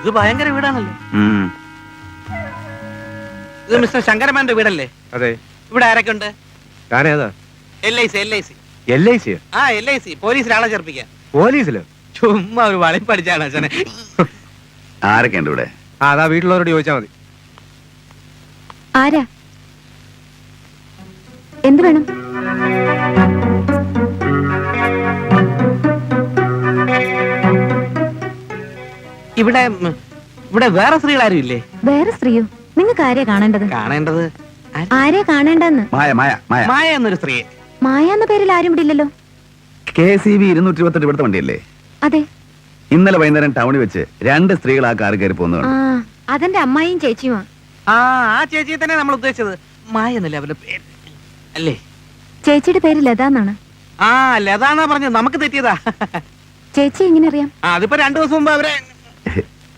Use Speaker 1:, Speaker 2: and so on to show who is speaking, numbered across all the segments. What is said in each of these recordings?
Speaker 1: ഇത് ഭയങ്കര വീടാണല്ലോ. ഇത് മിസ്റ്റർ ശങ്കരമാന്റെ വീടല്ലേ?
Speaker 2: അതെ.
Speaker 1: ഇവിടെ ആരൊക്കെ ഉണ്ട്?
Speaker 2: ഞാനേതാ?
Speaker 1: LIC. ആ LIC പോലീസിൽ ആളെ ചേർപ്പിക്കാൻ.
Speaker 2: പോലീസിലോ?
Speaker 1: ചുമ്മാ ഒരു വളി പഠിച്ചാണ് അച്ഛനെ.
Speaker 3: ആരൊക്കെ ഉണ്ട് ഇവിടെ?
Speaker 2: അതാ വീട്ടിലുള്ളവരോട് ചോദിച്ചാൽ മതി.
Speaker 4: ആരാ? എന്ത് വേണം?
Speaker 1: ഇവിടെ ഇവിടെ വേറെ സ്ത്രീകളാരും ഇല്ലേ?
Speaker 4: വേറെ സ്ത്രീയോ? നിങ്ങൾക്ക് ആരെയാ കാണേണ്ടത്?
Speaker 1: കാണേണ്ടത്
Speaker 4: ആരെയാ കാണേണ്ടെന്ന്?
Speaker 1: മായ എന്നൊരു സ്ത്രീയെ.
Speaker 4: മായ എന്ന പേരിൽ ആരും ഇവിടെ ഇല്ലല്ലോ.
Speaker 3: KCB 228 ഇവിടുത്തെ വണ്ടിയല്ലേ?
Speaker 4: അതെ.
Speaker 3: ഇന്നലെ വൈകുന്നേരം ടൗണിൽ വെച്ച് 2 സ്ത്രീകൾ ആ കാർ കയറി പോകുന്നുണ്ട്.
Speaker 4: അതെന്റെ അമ്മായിയും ചേച്ചിയുമാ.
Speaker 1: ആ ചേച്ചിയെ തന്നെ നമ്മൾ ഉദ്ദേശിച്ചത്. മായ എന്നല്ലേ അവരുടെ പേര് അല്ലേ?
Speaker 4: ചേച്ചിയുടെ പേര് ലത എന്നാണ്.
Speaker 1: ആ ലതാന്നാ പറഞ്ഞത്, നമുക്ക് തെറ്റിയതാ.
Speaker 4: ചേച്ചി എങ്ങനെ അറിയാം?
Speaker 1: അതിപ്പോ 2 ദിവസം മുമ്പ് അവരെ.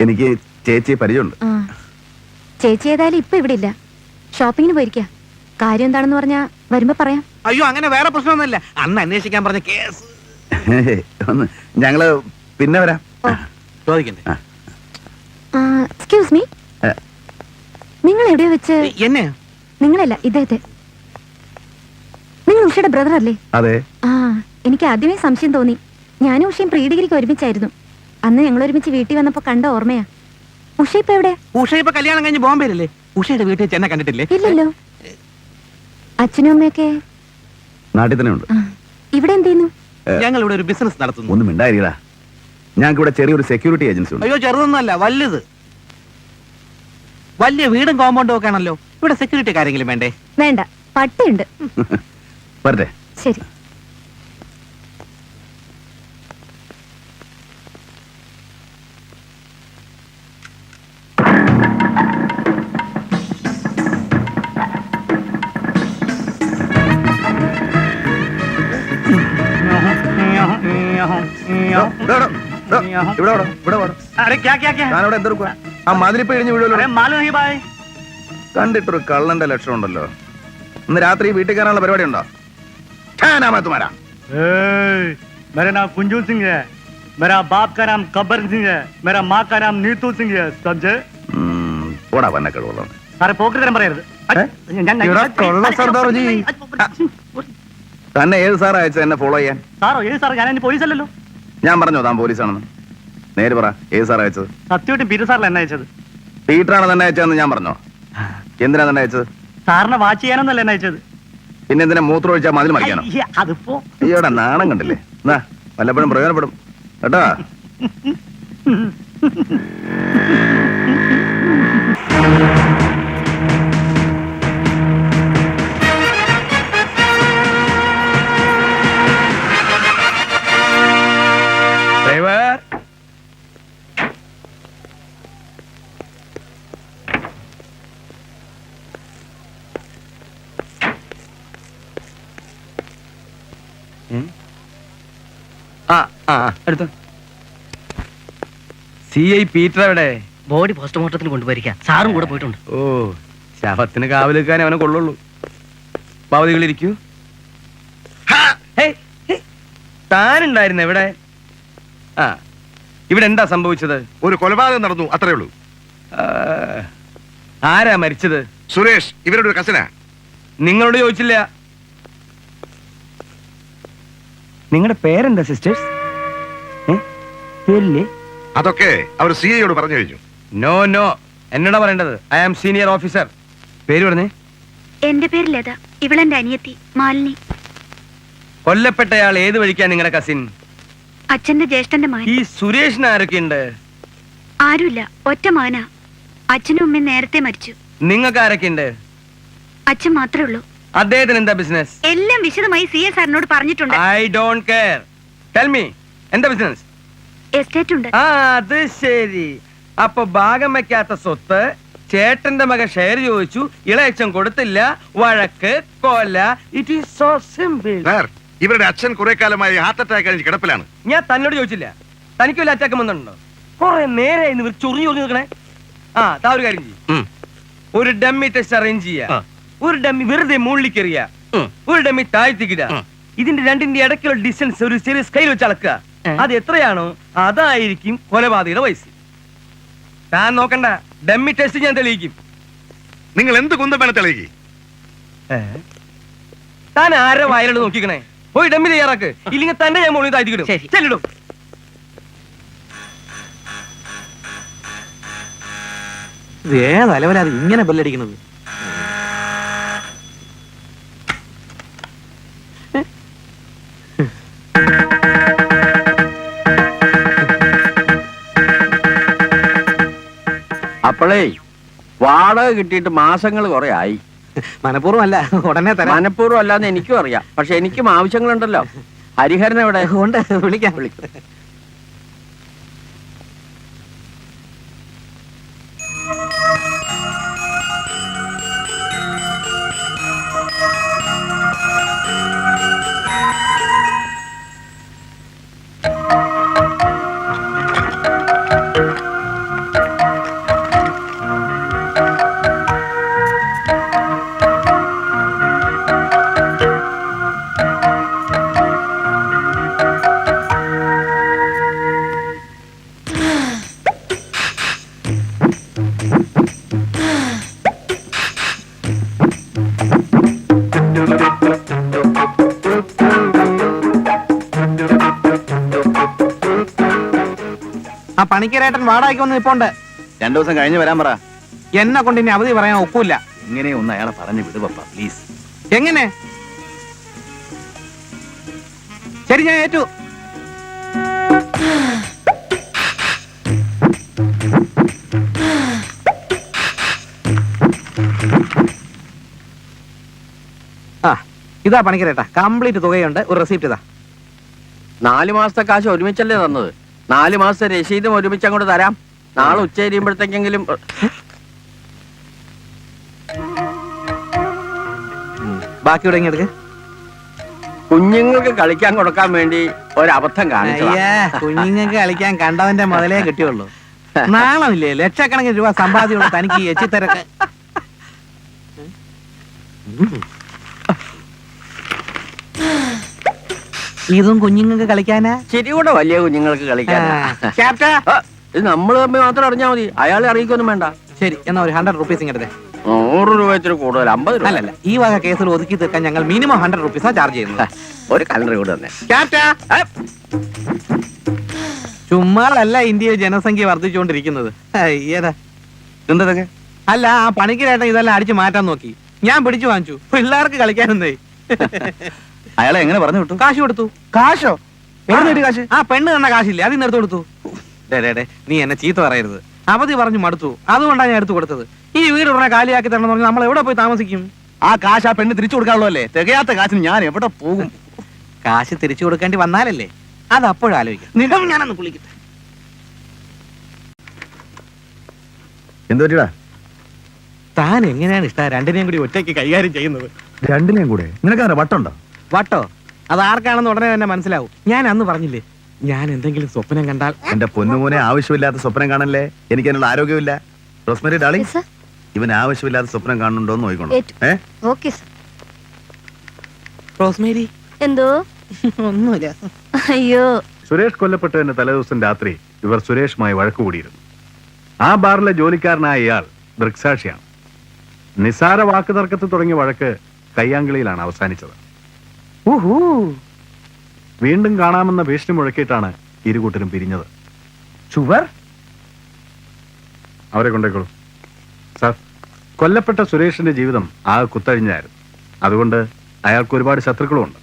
Speaker 3: എനിക്ക് ചേച്ചിയെ പരിചയമുണ്ട്.
Speaker 4: ചേച്ചി ഏതായാലും ഇപ്പൊ ഇവിടെ ഇല്ല, ഷോപ്പിങ്ങിന് പോയിരിക്കാ. കാര്യം എന്താണെന്ന് പറഞ്ഞാ വരുമ്പോ പറയാം.
Speaker 1: അയ്യോ അങ്ങനെ വേറെ പ്രശ്നമൊന്നുമില്ല. അന്ന് അന്വേഷിക്കാൻ പറഞ്ഞ കേസ്.
Speaker 3: ഞങ്ങള് പിന്നെ വരാം.
Speaker 1: ചോദിക്കണ്ടേ?
Speaker 4: എക്സ്ക്യൂസ് മീ, നിങ്ങൾ എവിടെയോ വെച്ച്?
Speaker 1: എന്നെ?
Speaker 4: നിങ്ങളല്ല, ഇദ്ദേഹത്തെ. നിങ്ങൾ ഉഷയുടെ ബ്രദർ അല്ലേ?
Speaker 3: അതെ.
Speaker 4: എനിക്ക് ആദ്യമേ സംശയം തോന്നി. ഞാനും ഉഷയും പ്രീ ഡിഗ്രിക്ക് ഒരുമിച്ചായിരുന്നു. അന്ന് ഞങ്ങൾ ഒരുമിച്ച് വീട്ടിൽ വന്നപ്പോ കണ്ട ഓർമ്മയാ. ഉഷ ഇപ്പൊ എവിടെ?
Speaker 1: ഉഷ ഇപ്പൊ കല്യാണം കഴിഞ്ഞ് ബോംബെയിലല്ലേ? ഉഷയുടെ വീട്ടിൽ ചെന്ന കണ്ടിട്ടില്ലേ?
Speaker 4: ഇല്ലല്ലോ. അച്ഛനും അമ്മയൊക്കെ
Speaker 3: നാട്ടിൽ തന്നെ ഉണ്ട്.
Speaker 4: ഇവിടെ എന്ത് ചെയ്യുന്നു?
Speaker 1: ഞങ്ങൾ ഇവിടെ ഒരു ബിസിനസ് നടത്തുന്നു.
Speaker 3: ഒന്നും മിണ്ടായിരിക്കടാ. ഞങ്ങൾക്ക് ഇവിടെ ചെറിയൊരു സെക്യൂരിറ്റി ഏജൻസി ഉണ്ട്.
Speaker 1: അയ്യോ ചെറുതൊന്നുമല്ല, വലുത്. വലിയ വീടും കോമ്പൗണ്ടും ഒക്കെ ആണല്ലോ. ഇവിടെ സെക്യൂരിറ്റി ആരെങ്കിലും വേണ്ടേ?
Speaker 4: വേണ്ട, പട്ടിയുണ്ട്.
Speaker 3: വരട്ടെ.
Speaker 4: ശരി.
Speaker 3: കണ്ടിട്ടൊരു കള്ളന്റെ ലക്ഷണം ഉണ്ടല്ലോ. ഇന്ന് രാത്രി വീട്ടിൽ കയറാനുള്ള പരിപാടി ഉണ്ടോ?
Speaker 5: मेरा नाम कुंजू सिंह है, मेरा बाप का नाम कब्बर सिंह है, मेरा माँ का नाम नीतू सिंह है, समझे?
Speaker 3: പോടാ വന്നക്കടുവല്ലോ.
Speaker 5: സാറേ പോക്കറ്റ് പറയരുത്.
Speaker 3: തന്നെ ഏത് സാർ അയച്ചത് എന്നെ ഫോളോ ചെയ്യാൻ?
Speaker 5: സാറോ? ഏത് സാർ? ഞാൻ പോലീസ് അല്ലല്ലോ.
Speaker 3: ഞാൻ പറഞ്ഞോ താൻ പോലീസാണെന്ന്? നേര് പറ, ഏത് സാർ അയച്ചത്?
Speaker 5: സത്യമായിട്ടും പീറ്റർ സാറിൽ എന്നെ അയച്ചത്.
Speaker 3: പീറ്ററാണ് തന്നെ അയച്ചതെന്ന് ഞാൻ പറഞ്ഞോ? എന്തിനാ തന്നെ അയച്ചത്?
Speaker 5: സാറിനെ വാച്ച് ചെയ്യാനൊന്നല്ല എന്നെ അയച്ചത്.
Speaker 3: പിന്നെ എന്തിനാ മൂത്രം ഒഴിച്ചാൽ മതിൽ മറിക്കാനോ?
Speaker 5: അതിപ്പോ
Speaker 3: അയ്യോടാ നാണം കണ്ടില്ലേ? എന്നാ വല്ലപ്പോഴും പ്രയോജനപ്പെടും കേട്ടോ.
Speaker 2: എടുത്തു. CI പീറ്റർ എവിടെ?
Speaker 6: ബോഡി പോസ്റ്റ്മോർട്ടത്തിന് കൊണ്ടുപോയിരിക്കാം. സാറും കൂടെ പോയിട്ടുണ്ട്.
Speaker 2: ഓ, ശവത്തിന് കാവൽ വെക്കാൻ അവനെ കൊള്ളുള്ളൂ. പാവതികളിരിക്കൂ. താനുണ്ടായിരുന്നു എവിടെ? ഇവിടെ എന്താ സംഭവിച്ചത്?
Speaker 7: ഒരു കൊലപാതകം നടന്നു, അത്രേ ഉള്ളൂ.
Speaker 2: ആരാ മരിച്ചത്?
Speaker 7: സുരേഷ്, ഇവരുടെ ഒരു കസിനാ.
Speaker 2: നിങ്ങളോട് ചോദിച്ചില്ല. നിങ്ങളുടെ പേരെന്താ സിസ്റ്റേഴ്സ്? പേരില്ലേ?
Speaker 7: അതൊക്കെ അവർ CIയോട് പറഞ്ഞു കഴിഞ്ഞു.
Speaker 2: നോ നോ, എന്നോടാ പറയേണ്ടത്. I am senior officer. പേര് പറഞ്ഞേ.
Speaker 4: എന്റെ പേര് ലത, ഇവളെന്റെ അനിയത്തി മാലിനി.
Speaker 2: കൊല്ലപ്പെട്ടയാൾ ഏത് വഴിക്കാ നിങ്ങളുടെ കസിൻ?
Speaker 4: അച്ഛന്റെ ജ്യേഷ്ഠന്റെ മകൻ.
Speaker 2: ഈ സുരേഷിന് ആരൊക്കെ ഉണ്ട്?
Speaker 4: ആരുമില്ല, ഒറ്റ മകനാ. അച്ഛനും അമ്മയും നേരത്തെ മരിച്ചു.
Speaker 2: നിങ്ങൾക്ക് ആരൊക്കെ ഉണ്ട്?
Speaker 4: അച്ഛൻ മാത്രമേ ഉള്ളൂ.
Speaker 2: അദ്ദേഹത്തിന് എന്താ ബിസിനസ്?
Speaker 4: എല്ലാം വിശദമായി CS സാറിനോട് പറഞ്ഞിട്ടുണ്ട്.
Speaker 2: I don't care. Tell me, എന്താ ബിസിനസ്?
Speaker 4: എസ്റ്റേറ്റ് ഉണ്ട്.
Speaker 2: അത് ശരി. അപ്പൊ ഭാഗം വെക്കാത്ത സ്വത്ത് ചേട്ടന്റെ മകൻ ഷെയർ ചോദിച്ചു, ഇളയച്ചൻ കൊടുത്തില്ല, വഴക്ക്, കൊല. It is so simple.
Speaker 7: ഇവരുടെ അച്ഛൻ കുറെ കാലമായി ഹാർട്ട് അറ്റാക്ക് കഴിഞ്ഞ് കിടപ്പിലാണ്.
Speaker 2: ഞാൻ തന്നോട് ചോദിച്ചില്ല, തനിക്ക് വല്ല അറ്റാക്ക് വന്നിട്ടുണ്ടോ? കുറെ നേരെ ചൊറിഞ്ഞു ചൊറിഞ്ഞു നോക്കണേ. താ ഒരു കാര്യം ചെയ്യും, ഒരു ഡമ്മി ടെസ്റ്റ് അറേഞ്ച് ചെയ്യാ. ഒരു ഡമ്മി വെറുതെ മുകളിലേക്കെറിയ, ഒരു ഡമ്മി താഴ്ത്തിക്കിട. ഇതിന്റെ രണ്ടിന്റെ ഇടയ്ക്കുള്ള ഡിസ്റ്റൻസ് ഒരു ചെറിയ സ്കെയിൽ വെച്ച് അളക്കുക. അത് എത്രയാണോ അതായിരിക്കും കൊലപാതകയുടെ വയസ്സ്. താൻ നോക്കണ്ട, ഡമ്മി ടെസ്റ്റ് ഞാൻ തെളിയിക്കും.
Speaker 7: നിങ്ങൾ എന്ത് കുന്തം വേണം തെളിയിക്ക്.
Speaker 2: താൻ ആരെ വയലുണ്ട് നോക്കിക്കണേ. പോയി ഡമ്മി തയ്യാറാക്ക്, ഇല്ലെങ്കിൽ തന്നെ ഞാൻ മോളിൽ താഴ്ത്തിക്കിടും.
Speaker 6: ശരി.
Speaker 2: ചെല്ലിടും.
Speaker 1: ഇത് ഏതലവരാ അത് ഇങ്ങനെ ബെല്ലടിക്കുന്നത്?
Speaker 8: അപ്പോഴേ വാടക കിട്ടിയിട്ട് മാസങ്ങൾ കുറെ ആയി.
Speaker 1: മനഃപൂർവ്വം അല്ല, ഉടനെ തരാം.
Speaker 8: മനഃപൂർവ്വം അല്ലാന്ന് എനിക്കും അറിയാം. പക്ഷെ എനിക്കും ആവശ്യങ്ങളുണ്ടല്ലോ. ഹരിഹരൻ എവിടെ?
Speaker 1: ഉണ്ട്, വിളിക്കാം. ആ പണിക്കരേട്ടൻ വാടകയ്ക്ക് വന്ന് നിപ്പോണ്ട്.
Speaker 3: 2 ദിവസം കഴിഞ്ഞ് വരാൻ പറ.
Speaker 1: എന്നെ കൊണ്ട് ഇനി അവധി പറയാൻ ഒക്കൂല.
Speaker 3: ഇങ്ങനെ ഒന്ന് അയാളെ പറഞ്ഞു വിട് പപ്പ, പ്ലീസ്.
Speaker 1: എങ്ങനെ? ശരി, ഞാൻ ഏറ്റു. ആ ഇതാ പണിക്കരേട്ടാ, കംപ്ലീറ്റ് തുകയുണ്ട്. ഒരു റെസിപ്റ്റ് ഇതാ.
Speaker 8: 4 മാസത്തെ കാശ് ഒരുമിച്ചല്ലേ തന്നത്? 4 മാസത്തെ രസീതും ഒരുമിച്ച് അങ്ങോട്ട് തരാം. നാളെ ഉച്ച കഴിയുമ്പോഴത്തേക്കെങ്കിലും.
Speaker 1: ബാക്കി ഇവിടെ ഇങ്ങെടുക്ക്.
Speaker 8: കുഞ്ഞുങ്ങൾക്ക് കളിക്കാൻ കൊടുക്കാൻ വേണ്ടി ഒരബദ്ധം കാണിച്ചതാ.
Speaker 1: അയ്യേ, കുഞ്ഞുങ്ങൾക്ക് കളിക്കാൻ കണ്ടവന്റെ മുതലേ കിട്ടിയുള്ളൂ. നാളമില്ലേ, ലക്ഷക്കണക്കിന് രൂപ സമ്പാദ്യമുള്ള തനിക്ക് ഈ എച്ചിത്തരക്ക്. ഇതും കുഞ്ഞുങ്ങൾക്ക് കളിക്കാനാ?
Speaker 8: ശരി കൂടെ വലിയ കുഞ്ഞുങ്ങൾക്ക് കളിക്കാൻ.
Speaker 1: ക്യാപ്റ്റാ.
Speaker 8: ഇത് നമ്മൾ തമ്മിൽ മാത്രം അറിഞ്ഞാൽ മതി, അയാളെ അറിയിക്കൊന്നും വേണ്ട.
Speaker 1: ശരി, എന്നാ ഒരു 100 റുപ്പീസ് ഇങ്ങെടുത്തേ.
Speaker 8: 100 രൂപ ഇച്ചിരി കൂടുതൽ, 50 രൂപ.
Speaker 1: അല്ലല്ല, ഈ വക കേസിൽ ഒതുക്കി തീർക്കാൻ ഞങ്ങൾ മിനിമം 100 റുപ്പീസാ ചാർജ് ചെയ്യുന്നത്.
Speaker 8: ഒരു കലണ്ടർ കൂടെ തന്നെ.
Speaker 1: ക്യാപ്റ്റാ. ചുമ്മാതല്ല ഇന്ത്യയിൽ ജനസംഖ്യ വർദ്ധിച്ചുകൊണ്ടിരിക്കുന്നത്. ഏതാ
Speaker 3: എന്തൊക്കെ?
Speaker 1: അല്ല, ആ പണിക്കരേട്ടൻ ഇതെല്ലാം അടിച്ചു മാറ്റാൻ നോക്കി. ഞാൻ പിടിച്ചു വാങ്ങിച്ചു. പിള്ളേർക്ക് കളിക്കാനെന്നേ.
Speaker 3: അയാളെ എങ്ങനെ പറഞ്ഞു വിട്ടു?
Speaker 1: കാശ് കൊടുത്തു.
Speaker 3: കാശോ? എവിടെ കാശ്?
Speaker 1: ആ പെണ്ണ് തന്ന കാശില്ലേ, അതിന് എടുത്തു കൊടുത്തു. നീ എന്നെ ചീത്ത പറയരുത്. അവധി പറഞ്ഞു മടുത്തു, അതുകൊണ്ടാണ് ഞാൻ എടുത്തു കൊടുത്തത്. ഈ വീട് ഉടനെ കാലിയാക്കി തരണം പറഞ്ഞാൽ നമ്മൾ എവിടെ പോയി താമസിക്കും?
Speaker 3: ആ കാശ് ആ പെണ്ണ് തിരിച്ചു കൊടുക്കാനുള്ളൂ അല്ലേ? തികയാത്ത കാശിന് ഞാൻ എവിടെ പോകും?
Speaker 1: കാശ് തിരിച്ചു കൊടുക്കേണ്ടി വന്നാലല്ലേ, അത് അപ്പോഴാലോചിക്കാം. ഞാനൊന്ന് കുളിക്കട്ടെ.
Speaker 3: എന്തുപറ്റിടാ?
Speaker 1: താൻ എങ്ങനെയാണ് ഇഷ്ട രണ്ടിനെയും കൂടി ഒറ്റയ്ക്ക് കൈകാര്യം ചെയ്യുന്നത്?
Speaker 3: രണ്ടിനെയും കൂടെ നിനക്ക് വട്ടുണ്ടോ?
Speaker 1: വട്ടോ? അത് ആർക്കാണെന്ന് ഉടനെ തന്നെ മനസ്സിലാവും. ഞാൻ അന്ന് പറഞ്ഞില്ലേ, ഞാൻ എന്തെങ്കിലും സ്വപ്നം കണ്ടാൽ.
Speaker 3: എന്റെ പൊന്നുമോനെ ആവശ്യമില്ലാത്ത സ്വപ്നം കാണല്ലേ. എനിക്ക് അതിനുള്ള ആരോഗ്യമില്ല. റോസ്മേരി ഡാർലിംഗ്, ഇവൻ ആവശ്യമില്ലാത്ത സ്വപ്നം കാണുന്നുണ്ടോ എന്ന് നോക്കിക്കോളൂ.
Speaker 1: റോസ്മേരി.
Speaker 4: എന്തോ?
Speaker 1: ഒന്നുമില്ല.
Speaker 4: അയ്യോ,
Speaker 5: സുരേഷ് കൊല്ലപ്പെട്ടതിന്റെ തലേദിവസം രാത്രി ഇവർ സുരേഷുമായി വഴക്കുകൂടിയിരുന്നു. ആ ബാറിലെ ജോലിക്കാരനായ ഇയാൾ ദൃക്സാക്ഷിയാണ്. നിസാര വാക്ക് തർക്കത്തിൽ തുടങ്ങിയ വഴക്ക് കയ്യാങ്കളിയിലാണ് അവസാനിച്ചത്. വീണ്ടും കാണാമെന്ന ഭീഷണി മുഴക്കിയിട്ടാണ് ഇരുകൂട്ടരും പിരിഞ്ഞത്.
Speaker 2: ചുവർ
Speaker 5: അവരെ കൊണ്ടേക്കോളൂ സാർ. കൊല്ലപ്പെട്ട സുരേഷിന്റെ ജീവിതം ആകെ കുത്തഴിഞ്ഞായിരുന്നു. അതുകൊണ്ട് അയാൾക്ക് ഒരുപാട് ശത്രുക്കളുമുണ്ട്.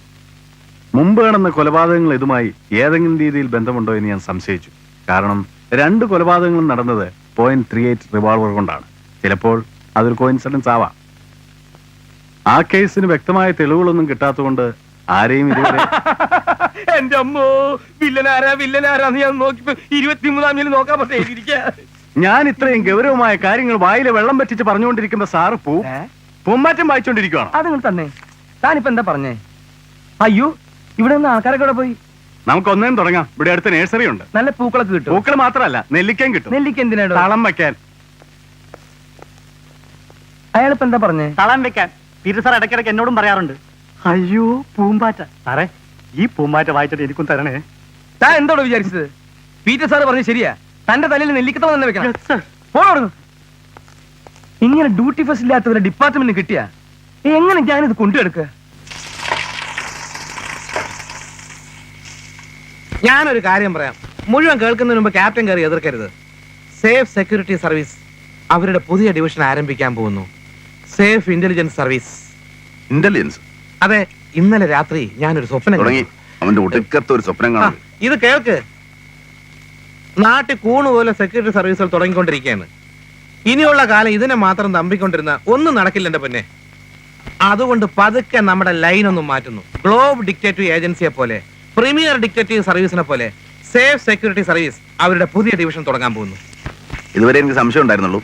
Speaker 5: മുമ്പ് നടന്ന കൊലപാതകങ്ങൾ ഇതുമായി ഏതെങ്കിലും രീതിയിൽ ബന്ധമുണ്ടോ എന്ന് ഞാൻ സംശയിച്ചു. കാരണം 2 കൊലപാതകങ്ങളും നടന്നത് .38 റിവോൾവർ കൊണ്ടാണ്. ചിലപ്പോൾ അതൊരു കോയിൻസിഡൻസ് ആവാം. ആ കേസിന് വ്യക്തമായ തെളിവുകളൊന്നും കിട്ടാത്തതുകൊണ്ട് ആരെയും ഇതുവരെ.
Speaker 2: എന്റെ അമ്മോ, വില്ലനാരാന്ന് ഞാൻ നോക്കിപ്പോ 23-ാം തീയതി നോക്കാൻ പറ്റിയിരിക്കാ.
Speaker 5: ഞാൻ ഇത്രയും ഗൗരവമായ കാര്യങ്ങൾ വായിലെ വെള്ളം പറ്റിച്ച് പറഞ്ഞുകൊണ്ടിരിക്കുമ്പോ സാറ് പൂമ്പാറ്റം വായിച്ചോണ്ടിരിക്കുകയാണ്.
Speaker 2: അതങ്ങൾ തന്നെ. താനിപ്പോ എന്താ പറഞ്ഞേ? അയ്യോ, ഇവിടെ നിന്ന് ആൾക്കാരൊക്കെ ഇവിടെ പോയി.
Speaker 5: നമുക്ക് ഒന്നേം തുടങ്ങാം. ഇവിടെ അടുത്ത നഴ്സറി ഉണ്ട്.
Speaker 2: നല്ല പൂക്കളൊക്കെ കിട്ടും.
Speaker 5: പൂക്കൾ മാത്രമല്ല, നെല്ലിക്കയും കിട്ടും.
Speaker 2: നെല്ലിക്ക എന്തിനാണ്?
Speaker 5: തളം വെക്കാൻ.
Speaker 2: അയാളിപ്പോ എന്താ പറഞ്ഞേ?
Speaker 5: തളം വെക്കാൻ പീറ്റർ സാർ ഇടയ്ക്കിടയ്ക്ക് എന്നോടും പറയാറുണ്ട്. അയ്യോ, പൂമ്പാറ്റ. സാറേ, ഈ പൂമ്പാറ്റ വായിച്ചിട്ട് എനിക്കും തരണേ.
Speaker 2: താൻ എന്തോട് വിചാരിച്ചത്? പീറ്റർ സാറ് പറഞ്ഞു ശരിയാ, തന്റെ തലയിൽ നെല്ലിക്കത്തോ തന്നെ വെക്കണം. പോണോ ഇങ്ങനെ ഡ്യൂട്ടി ഫസ്റ്റ് ഇല്ലാത്തവരെ ഡിപ്പാർട്ട്മെന്റ് കിട്ടിയ എങ്ങനെ ഞാനിത് കൊണ്ടുവെടുക്കുക?
Speaker 1: ഞാനൊരു കാര്യം പറയാം, മുഴുവൻ കേൾക്കുന്നതിന് മുമ്പ് ക്യാപ്റ്റൻ കയറി എതിർക്കരുത്. സേഫ് സെക്യൂരിറ്റി സർവീസ് അവരുടെ പുതിയ ഡിവിഷൻ ആരംഭിക്കാൻ പോകുന്നു. Safe intelligence service.
Speaker 3: ഇന്റലിജൻസ്?
Speaker 1: അതെ, ഇന്നലെ രാത്രി ഞാനൊരു സ്വപ്നം
Speaker 3: തുടങ്ങി. അവന്റെ ഒടുക്കത്തെ ഒരു സ്വപ്നം
Speaker 1: ആ,
Speaker 3: കാണും.
Speaker 1: ഇത് കേൾക്ക്. നാട്ടിൽ കൂണുപോലെ സെക്യൂരിറ്റി സർവീസുകൾ തുടങ്ങിക്കൊണ്ടിരിക്കുകയാണ്. ഇനിയുള്ള കാലം ഇതിനെ മാത്രം തമ്പിക്കൊണ്ടിരുന്ന ഒന്നും നടക്കില്ല എന്റെ പൊന്നെ. അതുകൊണ്ട് പതുക്കെ നമ്മുടെ ലൈൻ ഒന്നും മാറ്റുന്നു. ഗ്ലോബ് ഡിക്റ്റേറ്റീവ് ഏജൻസിയെ പോലെ, പ്രീമിയർ ഡിക്റ്റേറ്റീവ് സർവീസിനെ പോലെ സേഫ് സെക്യൂരിറ്റി സർവീസ് അവരുടെ പുതിയ ഡിവിഷൻ തുടങ്ങാൻ പോകുന്നു.
Speaker 3: ഇതുവരെ എനിക്ക് സംശയം ഉണ്ടായിരുന്നുള്ളൂ,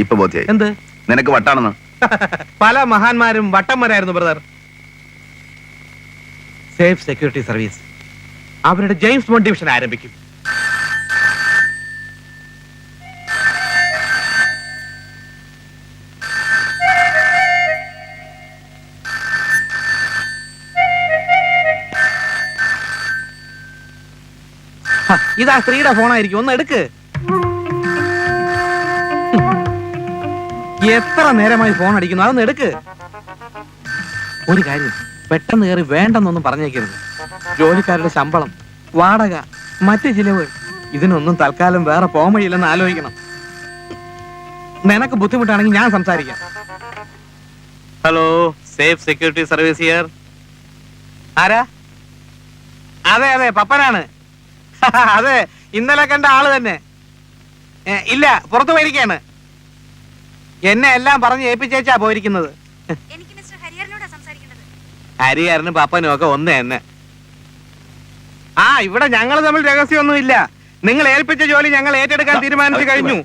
Speaker 3: ഇപ്പൊ ബോധ്യായി.
Speaker 1: എന്ത്?
Speaker 3: നിനക്ക് വട്ടാണെന്ന്.
Speaker 1: പല മഹാന്മാരും വട്ടന്മാരായിരുന്നു ബ്രദർ. സേഫ് സെക്യൂരിറ്റി സർവീസ് അവരുടെ ജെയിംസ് ബോണ്ട് ഡിവിഷൻ ആരംഭിക്കും. ഇതാ സ്ത്രീയുടെ ഫോണായിരിക്കും, ഒന്ന് എടുക്ക്. എത്ര നേരമായി ഫോൺ അടിക്കുന്നു, അതൊന്ന് എടുക്ക്. ഒരു കാര്യം, പെട്ടെന്ന് കയറി വേണ്ടെന്നൊന്നും പറഞ്ഞേക്കരുത്. ജോലിക്കാരുടെ ശമ്പളം, വാടക, മറ്റു ചിലവ്, ഇതിനൊന്നും തൽക്കാലം വേറെ പോംവഴിയില്ലെന്ന് ആലോചിക്കണം. നിനക്ക് ബുദ്ധിമുട്ടാണെങ്കിൽ ഞാൻ സംസാരിക്കാം. Hello, safe security service here. ആരാ? അതെ അതെ, പപ്പനാണ്. അതെ, ഇന്നലെ കണ്ട ആള് തന്നെ. ഇല്ല, പുറത്തു പോയിരിക്കാണ്. എന്നെ എല്ലാം പറഞ്ഞ് ഏൽപ്പിച്ചേച്ചാ പോയിരിക്കുന്നത്. ഹരിഹരനും പപ്പനും ഒക്കെ ഒന്ന് തന്നെ. ആ, ഇവിടെ ഞങ്ങൾ തമ്മിൽ രഹസ്യമൊന്നും ഇല്ല. നിങ്ങൾ ഏൽപ്പിച്ച ജോലി ഞങ്ങൾ ഏറ്റെടുക്കാൻ തീരുമാനിച്ചു കഴിഞ്ഞു.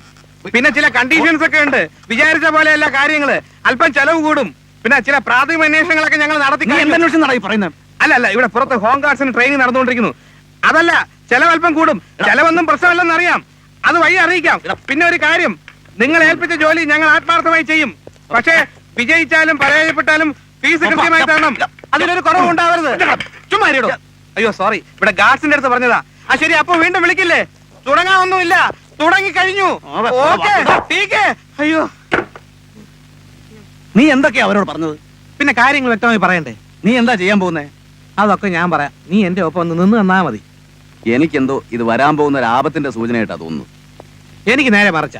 Speaker 1: പിന്നെ ചില കണ്ടീഷൻസ് ഒക്കെ ഉണ്ട്. വിചാരിച്ച പോലെയല്ല കാര്യങ്ങള്. അല്പം ചെലവ് കൂടും. പിന്നെ ചില പ്രാഥമിക അന്വേഷണങ്ങളൊക്കെ ഞങ്ങൾ നടത്തി. അല്ല, ഇവിടെ പുറത്ത് ഹോം ഗാർഡ്സിന് ട്രെയിനിങ് നടന്നുകൊണ്ടിരിക്കുന്നു. അതല്ല, ചെലവല്പം കൂടും. ചെലവൊന്നും പ്രശ്നമല്ലെന്ന് അറിയാം. അത് വഴി അറിയിക്കാം. പിന്നെ ഒരു കാര്യം, നിങ്ങൾ ഏൽപ്പിച്ച ജോലി ഞങ്ങൾ ആത്മാർത്ഥമായി ചെയ്യും. പക്ഷേ വിജയിച്ചാലും പരാജയപ്പെട്ടാലും ഫീസ് കൃത്യമായി തരണം. അതിലൊരു കുറവുണ്ടാവരുത്. ചുമ്മാ ഇരിടോ. അയ്യോ സോറി, ഇവിടെ ഗാർഡ്സിന്റെ അടുത്ത് പറഞ്ഞതാ. ആ ശരി, അപ്പൊ വീണ്ടും വിളിക്കില്ലേ? തുടങ്ങാനൊന്നുമില്ല, തുടങ്ങിക്കഴിഞ്ഞു. ഓക്കേ, ടീക്കേ. അയ്യോ,
Speaker 9: നീ എന്തൊക്കെയാ അവരോട് പറഞ്ഞത്?
Speaker 1: പിന്നെ കാര്യങ്ങൾ വ്യക്തമായി പറയണ്ടേ?
Speaker 9: നീ എന്താ ചെയ്യാൻ പോകുന്നേ?
Speaker 1: അതൊക്കെ ഞാൻ പറയാം. നീ എന്റെ ഒപ്പം ഒന്ന് നിന്ന് തന്നാ മതി.
Speaker 8: എനിക്കെന്തോ ഇത് വരാൻ പോകുന്ന ഒരു ആപത്തിന്റെ സൂചനയായിട്ടാ തോന്നുന്നു.
Speaker 1: എനിക്ക് നേരെ മറിച്ച.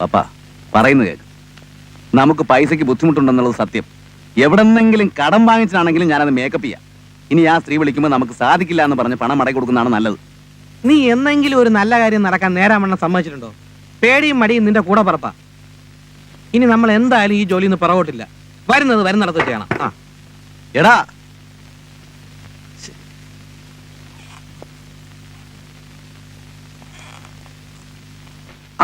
Speaker 8: പപ്പ പറയുന്നു കേൾക്ക്. നമുക്ക് പൈസക്ക് ബുദ്ധിമുട്ടുണ്ടെന്നുള്ളത് സത്യം. എവിടെന്നെങ്കിലും കടം വാങ്ങിച്ചാണെങ്കിലും ഞാനത് മേക്കപ്പ് ചെയ്യാം. ഇനി ആ സ്ത്രീ വിളിക്കുമ്പോൾ നമുക്ക് സാധിക്കില്ല എന്ന് പറഞ്ഞ് പണം മടക്കി കൊടുക്കുന്നതാണ് നല്ലത്.
Speaker 1: നീ എന്നെങ്കിലും ഒരു നല്ല കാര്യം നടക്കാൻ നേരാമണ്ണം സമ്മതിച്ചിട്ടുണ്ടോ? പേടിയും മടിയും നിന്റെ കൂടെ പറപ്പാ. ഇനി നമ്മൾ എന്തായാലും ഈ ജോലിന്ന് പുറകോട്ടില്ല. വരുന്നിടത്ത് ചെയ്യണം. ആ
Speaker 8: എടാ,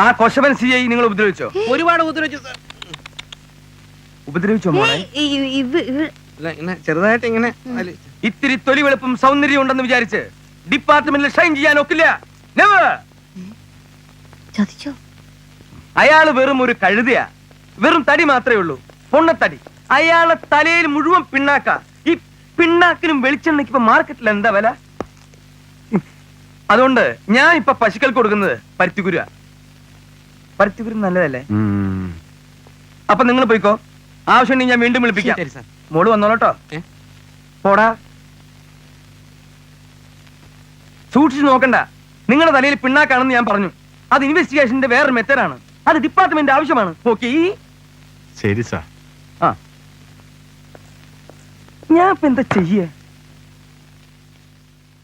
Speaker 2: ആ കൊശവൻ സിഐ നിങ്ങൾ ഉപദ്രവിച്ചോ?
Speaker 1: ഒരുപാട്
Speaker 2: ഉപദ്രവിച്ചോ മോളെ?
Speaker 1: ഇങ്ങനെ ചെറുതായിട്ട് ഇങ്ങനെ
Speaker 2: ഇത്തിരി തൊലി വെളുപ്പും സൗന്ദര്യം ഉണ്ടെന്ന് വിചാരിച്ച് ഡിപ്പാർട്ട്മെന്റിൽ ഷൈൻ ചെയ്യാൻ ഒക്കില്ല. Never. അയാള് വെറും ഒരു കഴുതയാ. വെറും തടി മാത്രമേ ഉള്ളൂ, പൊണ്ണത്തടി. അയാളെ തലയിൽ മുഴുവൻ പിണ്ണാക്ക. ഈ പിണ്ണാക്കിനും വെളിച്ചെണ്ണയ്ക്ക് ഇപ്പൊ മാർക്കറ്റിൽ എന്താ വില? അതുകൊണ്ട് ഞാൻ ഇപ്പൊ പശുക്കൾക്ക് കൊടുക്കുന്നത് പരുത്തിക്കുര. പരുത്തിക്കുര നല്ലതല്ലേ? അപ്പൊ നിങ്ങൾ പോയിക്കോ. ആവശ്യമുണ്ടെങ്കിൽ ഞാൻ വീണ്ടും വിളിപ്പിക്കാം.
Speaker 1: ശരി സാർ.
Speaker 2: മോള് വന്നോളട്ടോ. പോടാ. സൂക്ഷിച്ചു നോക്കണ്ട. നിങ്ങളുടെ തലയിൽ പിണ്ണാക്കാണെന്ന് ഞാൻ പറഞ്ഞു. അത് ഇൻവെസ്റ്റിഗേഷന്റെ വേറൊരു മെത്തേഡാണ്. അത് ഡിപ്പാർട്ട്മെന്റ് ആവശ്യമാണ്. ഓക്കെ?
Speaker 5: ശരി സാർ.
Speaker 2: ആ, ഞാൻ ഇപ്പൊ എന്താ ചെയ്യേ?